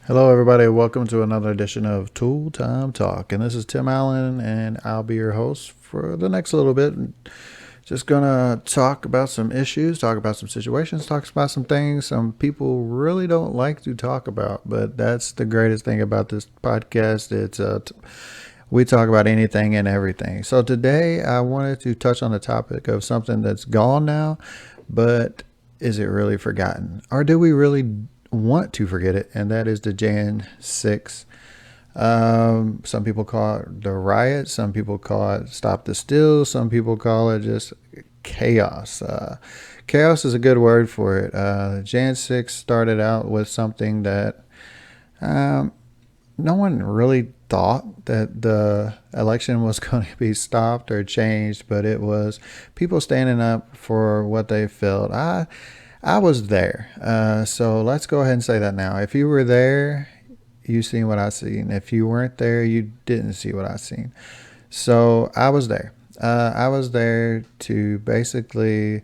Hello, everybody. Welcome to another edition of Tooltime Talk. And this is Tim Allen, and I'll be your host for the next little bit. Just gonna talk about some issues, talk about some situations, talk about some things some people really don't like to talk about. But that's the greatest thing about this podcast. We talk about anything and everything. So today, I wanted to touch on the topic of something that's gone now, but is it really forgotten, or do we really want to forget it? And that is the Jan 6. Some people call it the riot. Some people call it stop the steal. Some people call it just chaos. Chaos is a good word for it. Jan 6 started out with something that um, no one really thought that the election was going to be stopped or changed, but it was people standing up for what they felt. I was there, so let's go ahead and say that now. If you were there, you seen what I seen. If you weren't there, you didn't see what I seen. So I was there. I was there to basically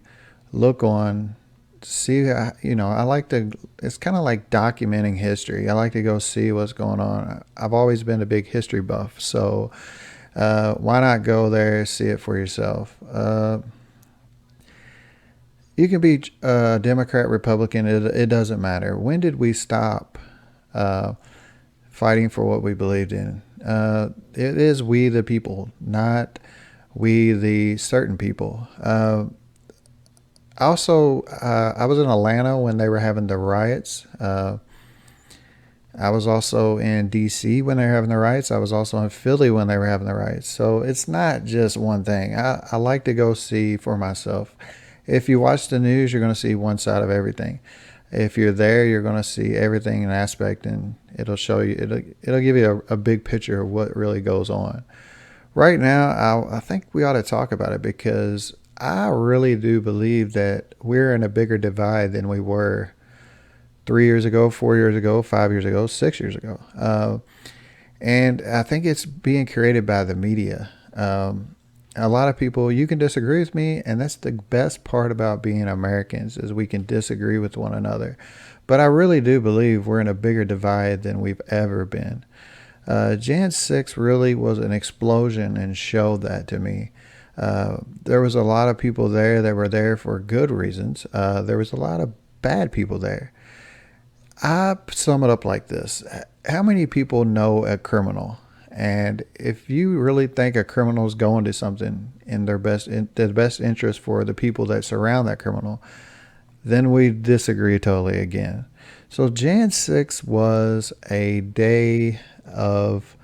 look on, see. I like to. It's kind of like documenting history. I like to go see what's going on. I've always been a big history buff, so why not go there, see it for yourself? You can be Democrat, Republican. It doesn't matter. When did we stop uh, fighting for what we believed in? It is we the people, not we the certain people. I was in Atlanta when they were having the riots. I was also in D.C. when they were having the riots. I was also in Philly when they were having the riots. So it's not just one thing. I like to go see for myself. If you watch the news, you're going to see one side of everything. If you're there, you're going to see everything in aspect, and it'll show you. It'll give you a big picture of what really goes on. Right now, I think we ought to talk about it because I really do believe that we're in a bigger divide than we were 3 years ago, 4 years ago, 5 years ago, 6 years ago. And I think it's being created by the media. A lot of people, you can disagree with me, and that's the best part about being Americans is we can disagree with one another. But I really do believe we're in a bigger divide than we've ever been. Jan 6 really was an explosion and showed that to me. There was a lot of people there that were there for good reasons. There was a lot of bad people there. I sum it up like this. How many people know a criminal? And if you really think a criminal is going to something in the best interest for the people that surround that criminal, then we disagree totally again. So Jan 6 was a day of,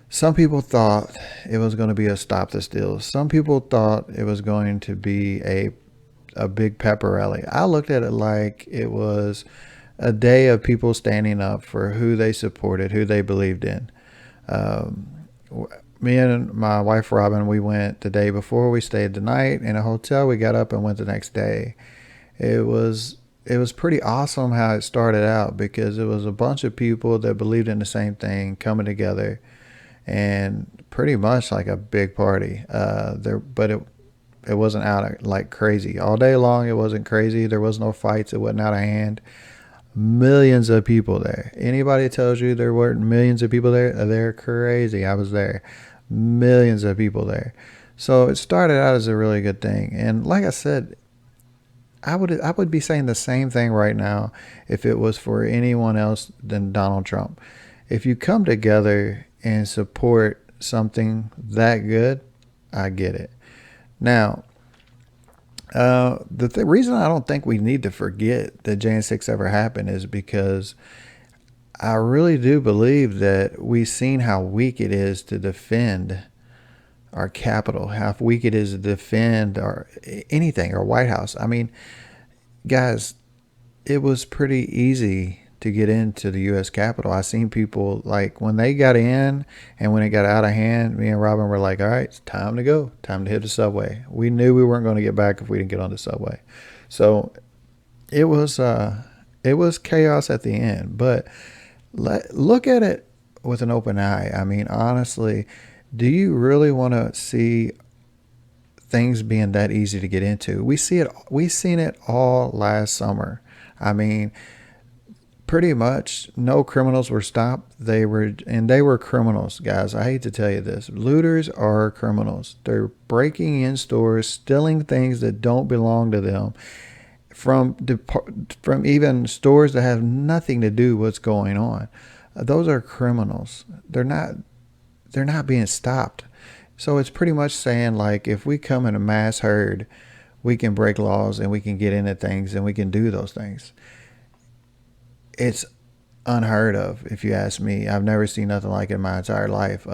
some people thought it was going to be a stop the steal. Some people thought it was going to be a big pepper rally. I looked at it like it was a day of people standing up for who they supported, who they believed in. Um, Me and my wife Robin, we went the day before. We stayed the night in a hotel. We got up and went the next day. It was pretty awesome how it started out because it was a bunch of people that believed in the same thing coming together, and pretty much like a big party. But it wasn't out like crazy all day long. It wasn't crazy. There was no fights. It wasn't out of hand. Millions of people there. Anybody tells you there weren't millions of people there, they're crazy. I was there. Millions of people there. So it started out as a really good thing. And like I said, I would be saying the same thing right now if it was for anyone else than Donald Trump. If you come together and support something that good, I get it. Now, the reason I don't think we need to forget that Jan 6 ever happened is because I really do believe that we've seen how weak it is to defend our capital, how weak it is to defend our anything, our White House. I mean, guys, it was pretty easy to get into the U.S. Capitol. I seen people like when they got in and when it got out of hand, me and Robin were like, all right, it's time to go, time to hit the subway. We knew we weren't going to get back if we didn't get on the subway. So it was chaos at the end, but look at it with an open eye. I mean, honestly, do you really want to see things being that easy to get into? We seen it all last summer. I mean, pretty much no criminals were stopped. They were criminals, guys. I hate to tell you this. Looters are criminals. They're breaking in stores, stealing things that don't belong to them from from even stores that have nothing to do with what's going on. Those are criminals. They're not being stopped. So it's pretty much saying, like, if we come in a mass herd, we can break laws and we can get into things and we can do those things. It's unheard of, if you ask me. I've never seen nothing like it in my entire life.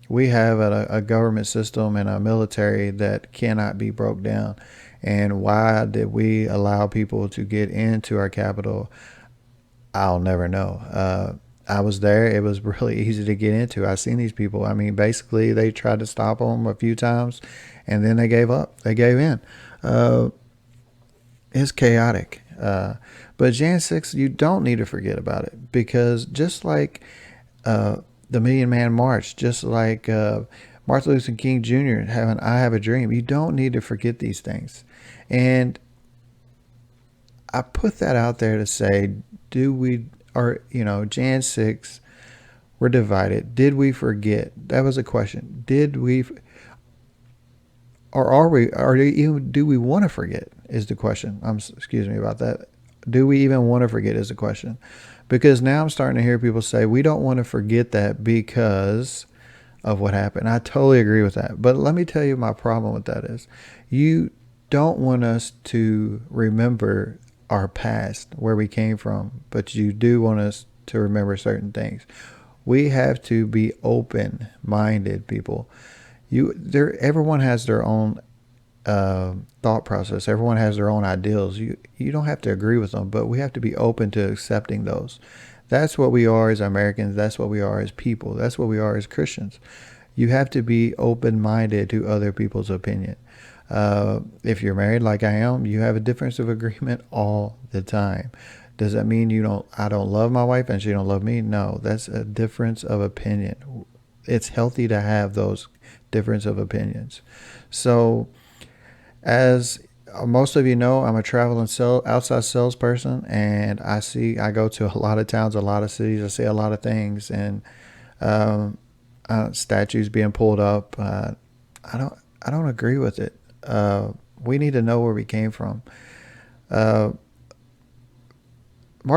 We have a government system and a military that cannot be broke down. And why did we allow people to get into our capital? I'll never know. I was there. It was really easy to get into. I seen these people. I mean, basically, they tried to stop them a few times, and then they gave up. They gave in. It's chaotic. But Jan 6, you don't need to forget about it, because just like the Million Man March, just like Martin Luther King Jr. having I Have a Dream, you don't need to forget these things. And I put that out there to say, Jan 6, we're divided. Did we forget? That was a question. Did we, or are we, or do we want to forget is the question. Excuse me about that. Do we even want to forget is the question. Because now I'm starting to hear people say, we don't want to forget that because of what happened. I totally agree with that. But let me tell you my problem with that is, you don't want us to remember our past, where we came from, but you do want us to remember certain things. We have to be open-minded, people. Everyone has their own thought process. Everyone has their own ideals. You don't have to agree with them, but we have to be open to accepting those. That's what we are as Americans. That's what we are as people. That's what we are as Christians. You have to be open-minded to other people's opinion. If you're married like I am, you have a difference of agreement all the time. Does that mean I don't love my wife and she don't love me? No, that's a difference of opinion. It's healthy to have those difference of opinions. So, as most of you know, I'm a traveling outside salesperson, and I go to a lot of towns, a lot of cities. I see a lot of things, and statues being pulled up. I don't agree with it. We need to know where we came from. Martin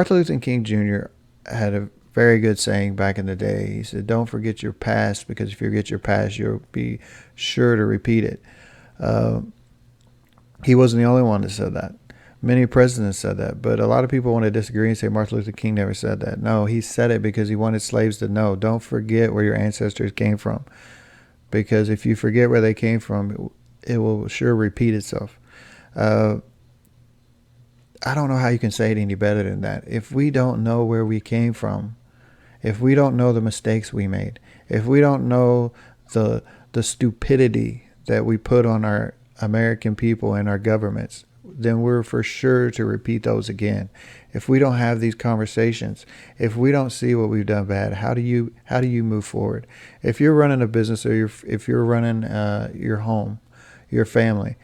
Luther King Jr. had a very good saying back in the day. He said, "Don't forget your past, because if you forget your past, you'll be sure to repeat it." He wasn't the only one that said that. Many presidents said that, but a lot of people want to disagree and say Martin Luther King never said that. No, he said it because he wanted slaves to know, don't forget where your ancestors came from. Because if you forget where they came from, it will sure repeat itself. I don't know how you can say it any better than that. If we don't know where we came from, if we don't know the mistakes we made, if we don't know the stupidity that we put on our American people and our governments, then we're for sure to repeat those again. If we don't have these conversations, if we don't see what we've done bad, how do you move forward? If you're running a business, or if you're running your home, your family,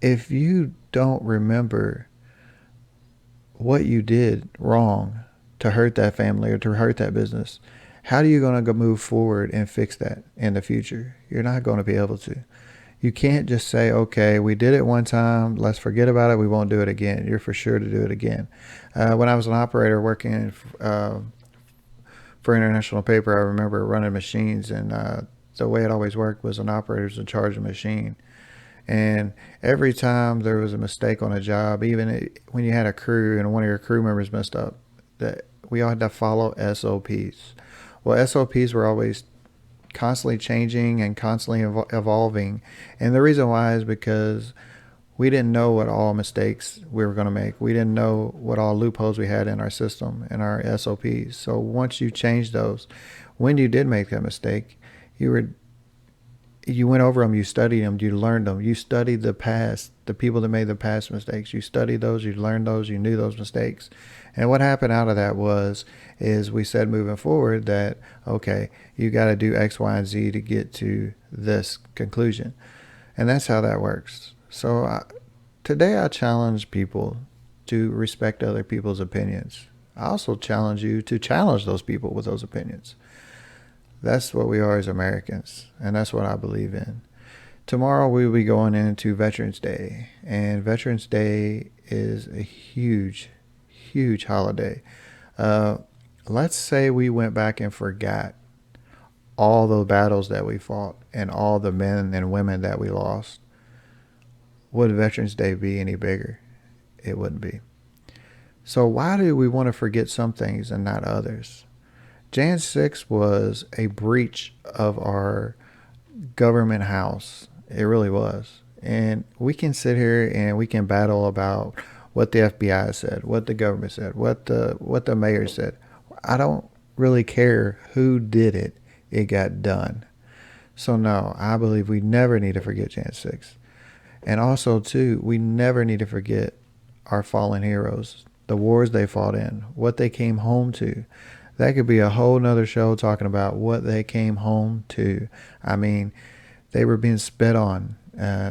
if you don't remember what you did wrong to hurt that family or to hurt that business, how are you going to go move forward and fix that in the future? You're not going to be able to. You can't just say, okay, we did it one time, let's forget about it, we won't do it again. You're for sure to do it again. When I was an operator working for International Paper, I remember running machines, and the way it always worked was an operator's in charge of the machine. And every time there was a mistake on a job, even when you had a crew and one of your crew members messed up, that we all had to follow SOPs. Well, SOPs were always constantly changing and constantly evolving. And the reason why is because we didn't know what all mistakes we were going to make. We didn't know what all loopholes we had in our system and our SOPs. So once you change those, when you did make that mistake, you went over them, you studied them, you learned them, you studied the past, the people that made the past mistakes. You studied those, you learned those, you knew those mistakes. And what happened out of that is we said moving forward that, okay, you got to do X, Y, and Z to get to this conclusion. And that's how that works. So today I challenge people to respect other people's opinions. I also challenge you to challenge those people with those opinions. That's what we are as Americans, and that's what I believe in. Tomorrow we will be going into Veterans Day, and Veterans Day is a huge, huge holiday. Uh, let's say we went back and forgot all the battles that we fought and all the men and women that we lost. Would Veterans Day be any bigger? It wouldn't be. So why do we want to forget some things and not others? Jan 6 was a breach of our government house. It really was. And we can sit here and we can battle about what the FBI said, what the government said, what the mayor said. I don't really care who did it. It got done. So no, I believe we never need to forget Jan 6. And also too, we never need to forget our fallen heroes, the wars they fought in, what they came home to. That could be a whole nother show talking about what they came home to. I mean, they were being spit on,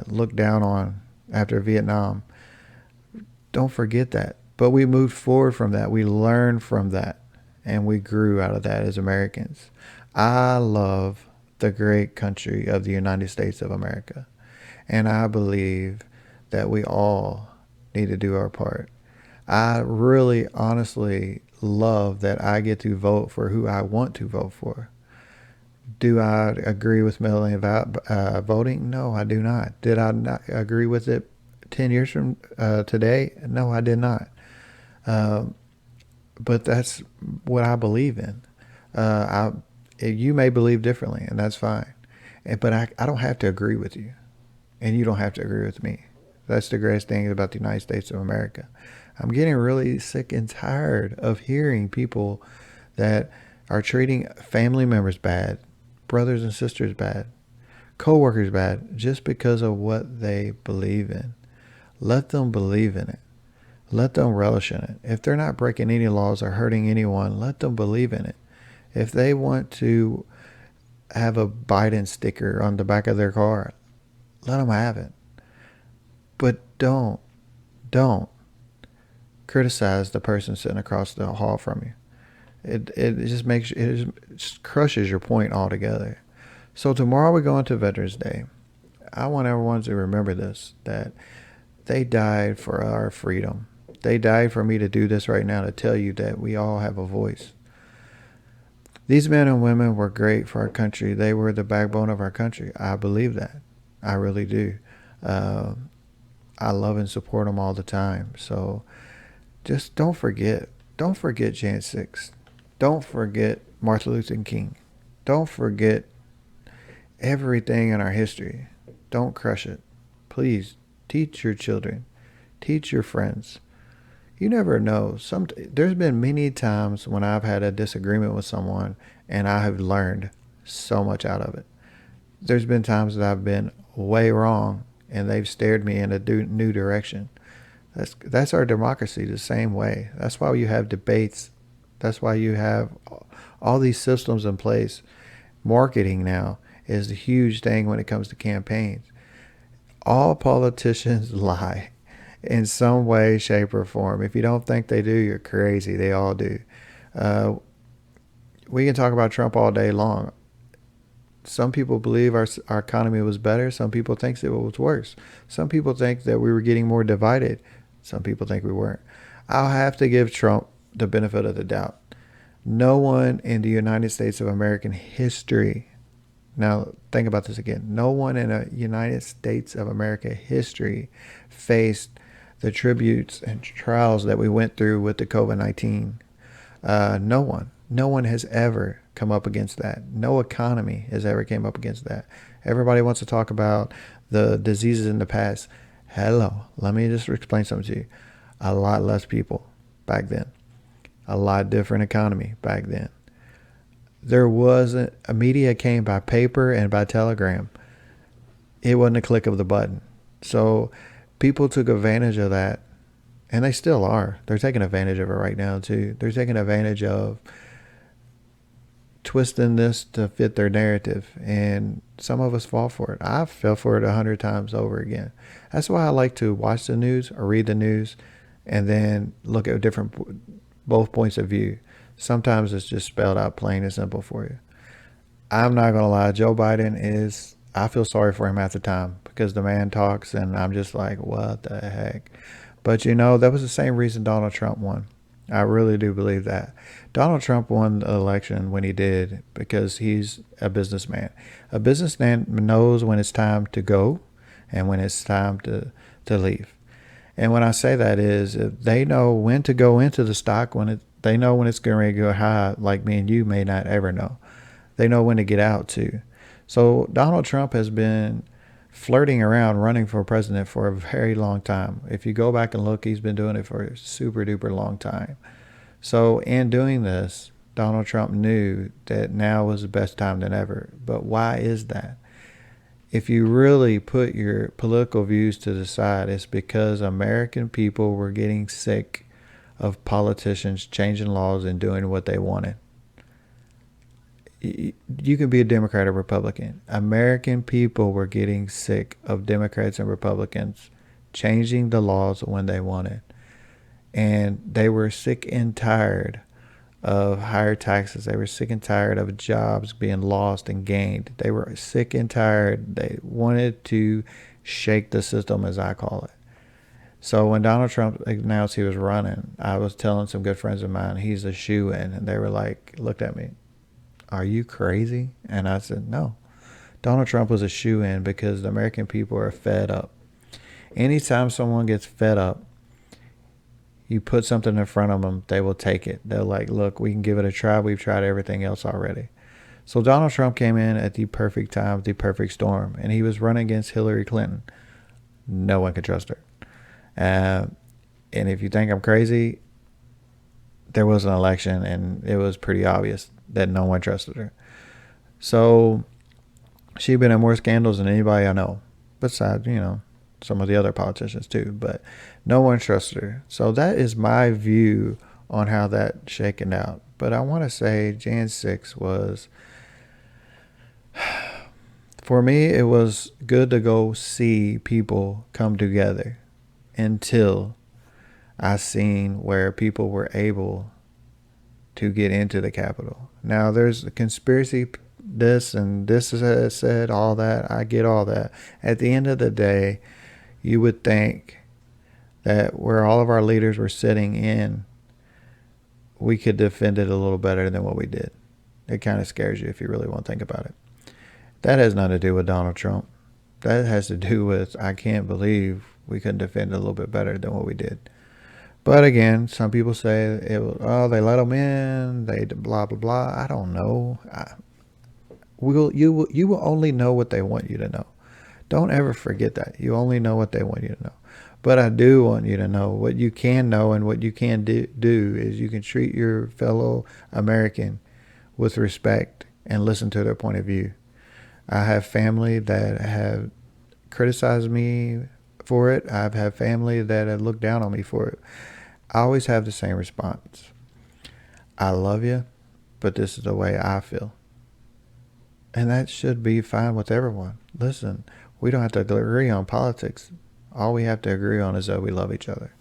looked down on after Vietnam. Don't forget that. But we moved forward from that. We learned from that. And we grew out of that as Americans. I love the great country of the United States of America. And I believe that we all need to do our part. I really honestly love that I get to vote for who I want to vote for. Do I agree with mail-in voting? No, I do not. Did I not agree with it 10 years from today? No, I did not. But that's what I believe in. You may believe differently, and that's fine. But I don't have to agree with you, and you don't have to agree with me. That's the greatest thing about the United States of America. I'm getting really sick and tired of hearing people that are treating family members bad, brothers and sisters bad, co-workers bad, just because of what they believe in. Let them believe in it. Let them relish in it. If they're not breaking any laws or hurting anyone, let them believe in it. If they want to have a Biden sticker on the back of their car, let them have it. But don't criticize the person sitting across the hall from you. It just crushes your point altogether. So tomorrow we go into Veterans Day. I want everyone to remember this, that they died for our freedom. They died for me to do this right now, to tell you that we all have a voice. These men and women were great for our country. They were the backbone of our country. I believe that. I really do. I love and support them all the time. So just don't forget. Don't forget Jan 6. Don't forget Martin Luther King. Don't forget everything in our history. Don't crush it. Please teach your children. Teach your friends. You never know. There's been many times when I've had a disagreement with someone and I have learned so much out of it. There's been times that I've been way wrong and they've steered me in a new direction. That's our democracy the same way. That's why you have debates. That's why you have all these systems in place. Marketing now is a huge thing when it comes to campaigns. All politicians lie in some way, shape, or form. If you don't think they do, you're crazy. They all do. We can talk about Trump all day long. Some people believe our economy was better. Some people think it was worse. Some people think that we were getting more divided. Some people think we weren't. I'll have to give Trump the benefit of the doubt. No one in the United States of American history, now think about this again, no one in a United States of America history faced the tributes and trials that we went through with the COVID-19. No one has ever come up against that. No economy has ever came up against that. Everybody wants to talk about the diseases in the past. Hello, let me just explain something to you. A lot less people back then. A lot different economy back then. There wasn't, a media came by paper and by telegram. It wasn't a click of the button. So people took advantage of that, and they still are. They're taking advantage of it right now too. They're taking advantage of twisting this to fit their narrative, and some of us fall for it. I fell for it 100 times over again. That's why I like to watch the news or read the news and then look at different both points of view. Sometimes it's just spelled out plain and simple for you. I'm not going to lie. Joe Biden is, I feel sorry for him at the time because the man talks and I'm just like, what the heck? But that was the same reason Donald Trump won. I really do believe that. Donald Trump won the election when he did because he's a businessman. A businessman knows when it's time to go and when it's time to leave. And when I say that is if they know when to go into the stock, they know when it's going to go high, like me and you may not ever know. They know when to get out too. So Donald Trump has been flirting around running for president for a very long time. If you go back and look, he's been doing it for a super duper long time. So in doing this, Donald Trump knew that now was the best time than ever. But why is that? If you really put your political views to the side, it's because American people were getting sick of politicians changing laws and doing what they wanted. You can be a Democrat or Republican. American people were getting sick of Democrats and Republicans changing the laws when they wanted. And they were sick and tired of higher taxes. They were sick and tired of jobs being lost and gained. They were sick and tired. They wanted to shake the system, as I call it. So when Donald Trump announced he was running, I was telling some good friends of mine, he's a shoo-in. And they were like, looked at me, are you crazy? And I said, no. Donald Trump was a shoo-in because the American people are fed up. Anytime someone gets fed up, you put something in front of them, they will take it. They're like, look, we can give it a try. We've tried everything else already. So Donald Trump came in at the perfect time, the perfect storm, and he was running against Hillary Clinton. No one could trust her. And if you think I'm crazy, there was an election, and it was pretty obvious that no one trusted her. So she'd been in more scandals than anybody I know, besides, some of the other politicians too, but no one trusted her. So that is my view on how that shaken out. But I want to say Jan 6 was, for me, it was good to go see people come together until I seen where people were able to get into the Capitol. Now there's a conspiracy, this and this is said, all that. I get all that. At the end of the day, you would think that where all of our leaders were sitting in, we could defend it a little better than what we did. It kind of scares you if you really want to think about it. That has nothing to do with Donald Trump. That has to do with, I can't believe we couldn't defend it a little bit better than what we did. But again, some people say it was, they let them in, they blah, blah, blah. I don't know. You will only know what they want you to know. Don't ever forget that. You only know what they want you to know. But I do want you to know what you can know, and what you can do is you can treat your fellow American with respect and listen to their point of view. I have family that have criticized me for it. I've had family that have looked down on me for it. I always have the same response. I love you, but this is the way I feel. And that should be fine with everyone. Listen, we don't have to agree on politics. All we have to agree on is that we love each other.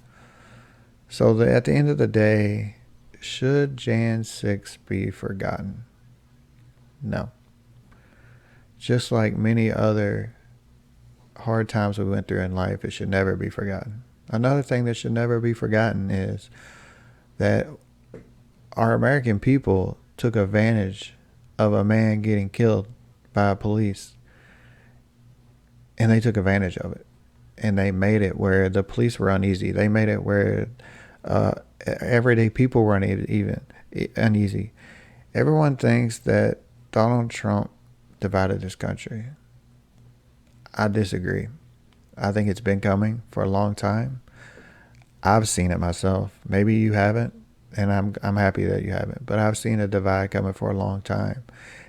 So at the end of the day, should Jan 6 be forgotten? No. Just like many other hard times we went through in life, it should never be forgotten. Another thing that should never be forgotten is that our American people took advantage of a man getting killed by police. And they took advantage of it. And they made it where the police were uneasy. They made it where everyday people were uneasy. Everyone thinks that Donald Trump divided this country. I disagree. I think it's been coming for a long time. I've seen it myself. Maybe you haven't, and I'm happy that you haven't. But I've seen a divide coming for a long time.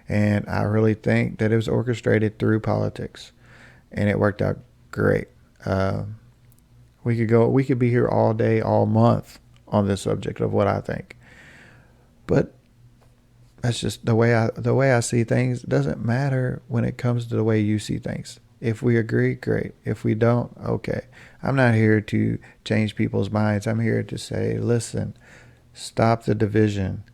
And I really think that it was orchestrated through politics. And it worked out great. We could be here all day, all month on this subject of what I think. But that's just the way I see things. It doesn't matter when it comes to the way you see things. If we agree, great. If we don't, okay. I'm not here to change people's minds. I'm here to say, listen, Stop the division.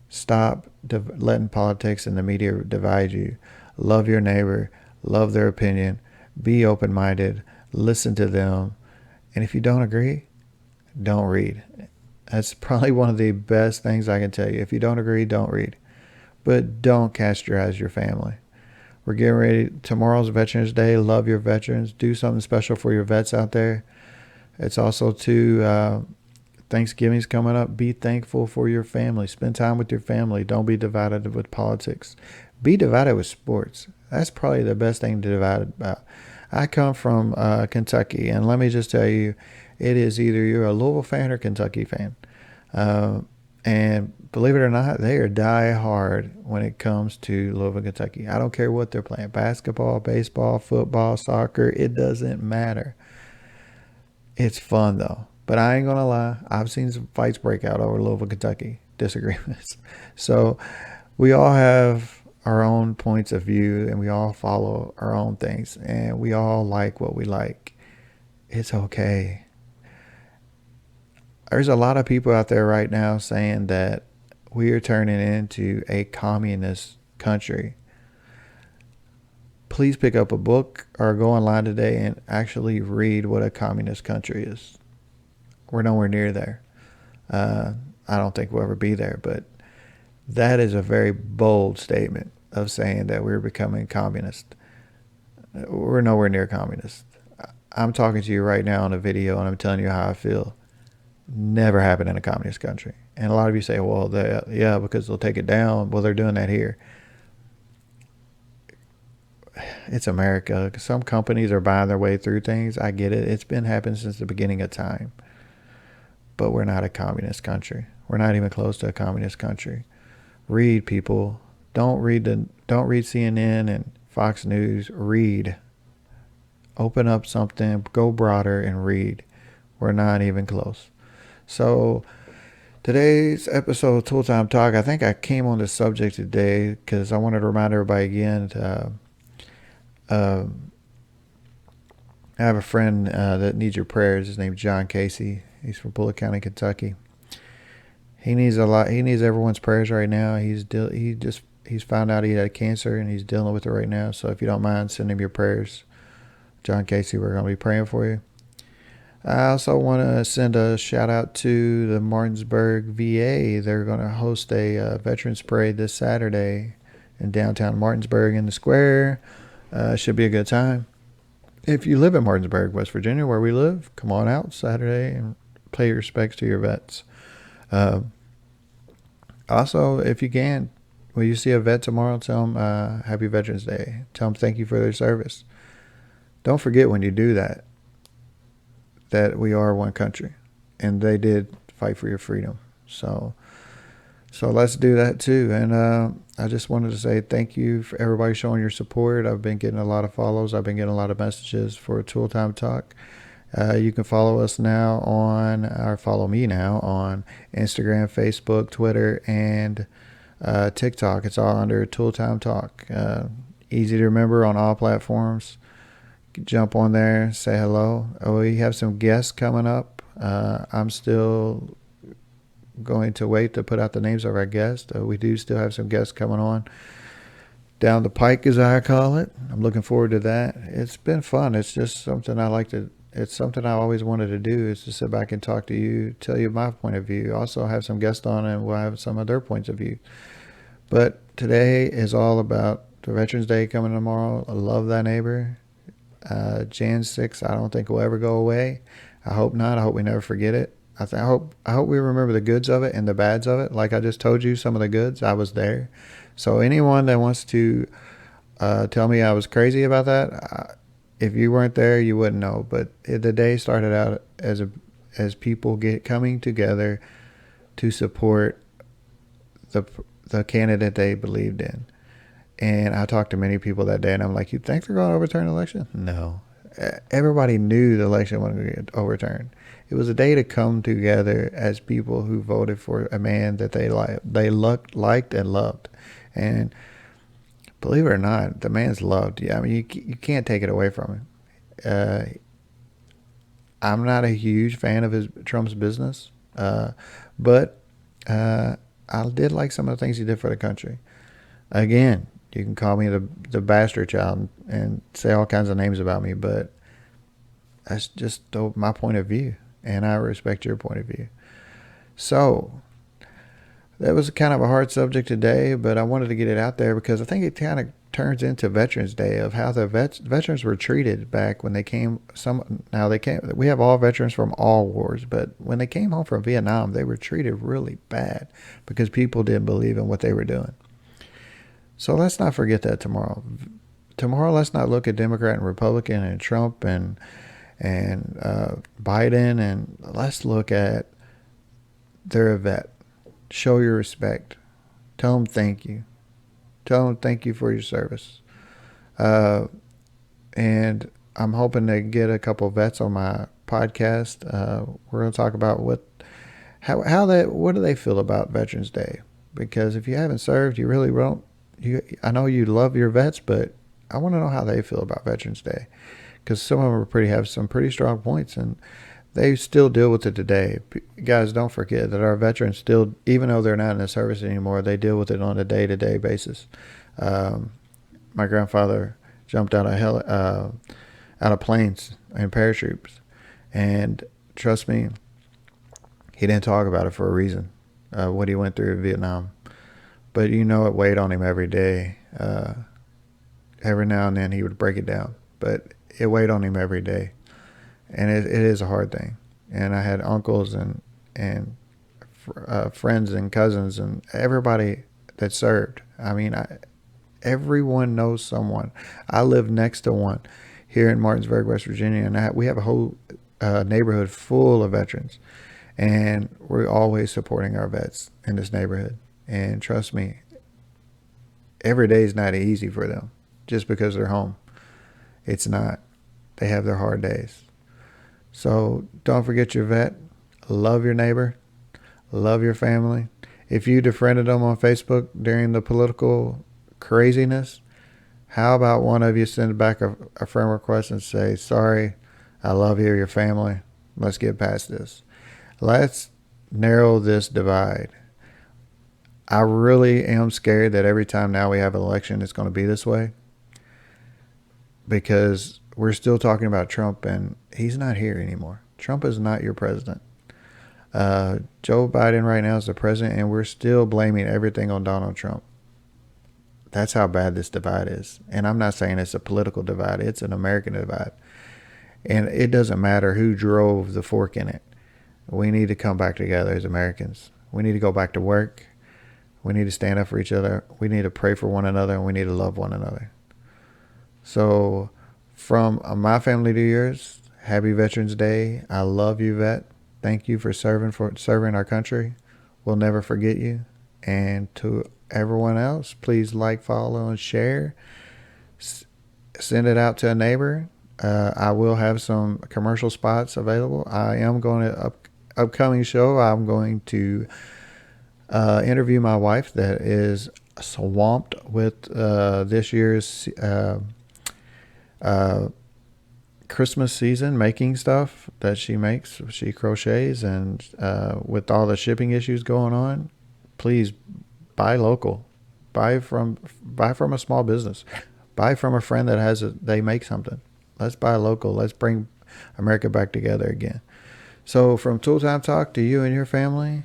Stop letting politics and the media divide you. Love your neighbor. Love their opinion. Be open minded. Listen to them. And if you don't agree, don't read. That's probably one of the best things I can tell you. If you don't agree, don't read. But don't castratize your family. We're getting ready. Tomorrow's Veterans Day. Love your veterans. Do something special for your vets out there. It's also Thanksgiving's coming up. Be thankful for your family. Spend time with your family. Don't be divided with politics. Be divided with sports. That's probably the best thing to divide about. I come from Kentucky, and let me just tell you, it is either you're a Louisville fan or Kentucky fan. Uh, and believe it or not, they are die hard when it comes to Louisville, Kentucky. I don't care what they're playing, basketball, baseball, football, soccer. It doesn't matter. It's fun, though. But I ain't going to lie. I've seen some fights break out over Louisville, Kentucky disagreements. So we all have our own points of view, and we all follow our own things, and we all like what we like. It's okay. There's a lot of people out there right now saying that we are turning into a communist country. Please pick up a book or go online today and actually read what a communist country is. We're nowhere near there. Uh, I don't think we'll ever be there, but that is a very bold statement of saying that we're becoming communist. We're nowhere near communist. I'm talking to you right now on a video, and I'm telling you how I feel. Never happened in a communist country. And a lot of you say, well, yeah, because they'll take it down. Well, they're doing that here. It's America. Some companies are buying their way through things. I get it. It's been happening since the beginning of time. But we're not a communist country. We're not even close to a communist country. Read, people. Don't read CNN and Fox News. Read. Open up something. Go broader and read. We're not even close. So today's episode of Tooltime Talk, I think I came on this subject today because I wanted to remind everybody again I have a friend that needs your prayers. His name's John Casey. He's from Bullitt County, Kentucky. He needs a lot. He needs everyone's prayers right now. He's found out he had cancer and he's dealing with it right now. So if you don't mind, send him your prayers. John Casey, we're going to be praying for you. I also want to send a shout out to the Martinsburg VA. They're going to host a Veterans Parade this Saturday in downtown Martinsburg in the square. Should be a good time. If you live in Martinsburg, West Virginia, where we live, come on out Saturday and pay your respects to your vets. Also, if you can, when you see a vet tomorrow, tell them Happy Veterans Day. Tell them thank you for their service. Don't forget when you do that we are one country, and they did fight for your freedom. So let's do that too. And I just wanted to say thank you for everybody showing your support. I've been getting a lot of follows. I've been getting a lot of messages for Tooltime Talk. You can follow us now follow me now on Instagram, Facebook, Twitter, and TikTok. It's all under Tooltime Talk. Easy to remember on all platforms. Jump on there, say hello. We have some guests coming up. I'm still going to wait to put out the names of our guests. We do still have some guests coming on down the pike, as I call it. I'm looking forward to that. It's been fun. It's just something it's something I always wanted to do, is to sit back and talk to you, tell you my point of view. Also have some guests on, and we'll have some of their points of view. But today is all about the Veterans Day coming tomorrow. I love thy neighbor. Jan 6th, I don't think will ever go away. I hope not. I hope we never forget it. I hope we remember the goods of it and the bads of it. Like I just told you, some of the goods, I was there. So anyone that wants to tell me I was crazy about that, if you weren't there, you wouldn't know. But the day started out as people coming together to support the candidate they believed in. And I talked to many people that day, and I'm like, you think they're going to overturn the election? No. Everybody knew the election wasn't going to get overturned. It was a day to come together as people who voted for a man that they liked and loved. And believe it or not, the man's loved. Yeah, I mean, you can't take it away from him. I'm not a huge fan of Trump's business, but Uh, I did like some of the things he did for the country. Again, you can call me the bastard child and say all kinds of names about me, but that's just my point of view, and I respect your point of view. So that was kind of a hard subject today, but I wanted to get it out there because I think it kind of turns into Veterans Day of how the veterans were treated back when they came. Now they came. We have all veterans from all wars, but when they came home from Vietnam, they were treated really bad because people didn't believe in what they were doing. So let's not forget that tomorrow. Tomorrow, let's not look at Democrat and Republican and Trump and Biden, and let's look at they're a vet. Show your respect. Tell them thank you. Tell them thank you for your service. Uh, and I'm hoping to get a couple vets on my podcast. We're going to talk about what do they feel about Veterans Day? Because if you haven't served, you really won't. I know you love your vets, but I want to know how they feel about Veterans Day, because some of them have some pretty strong points, and they still deal with it today. Guys, don't forget that our veterans still, even though they're not in the service anymore, they deal with it on a day-to-day basis. My grandfather jumped out of planes and parachutes, and trust me, he didn't talk about it for a reason. What he went through in Vietnam, but it weighed on him every day. Every now and then he would break it down, but it weighed on him every day. And it is a hard thing. And I had uncles and friends and cousins and everybody that served. I mean, everyone knows someone. I live next to one here in Martinsburg, West Virginia, and we have a whole neighborhood full of veterans. And we're always supporting our vets in this neighborhood. And trust me, every day is not easy for them just because they're home. It's not. They have their hard days. So don't forget your vet. Love your neighbor. Love your family. If you defriended them on Facebook during the political craziness, how about one of you send back a friend request and say, sorry, I love you, your family. Let's get past this. Let's narrow this divide. I really am scared that every time now we have an election, it's going to be this way, because we're still talking about Trump, and he's not here anymore. Trump is not your president. Joe Biden right now is the president, and we're still blaming everything on Donald Trump. That's how bad this divide is. And I'm not saying it's a political divide. It's an American divide. And it doesn't matter who drove the fork in it. We need to come back together as Americans. We need to go back to work. We need to stand up for each other. We need to pray for one another, and we need to love one another. So from my family to yours, happy Veterans Day. I love you, vet. Thank you for serving our country. We'll never forget you. And to everyone else, please like, follow, and share. Send it out to a neighbor. I will have some commercial spots available. I am going to upcoming show. I'm going to interview my wife that is swamped with this year's Christmas season making stuff that she makes. She crochets, and with all the shipping issues going on, please buy local. Buy from a small business. Buy from a friend that they make something. Let's buy local. Let's bring America back together again. So from Tooltime Talk to you and your family,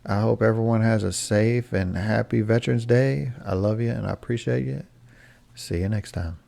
I hope everyone has a safe and happy Veterans Day. I love you and I appreciate you. See you next time.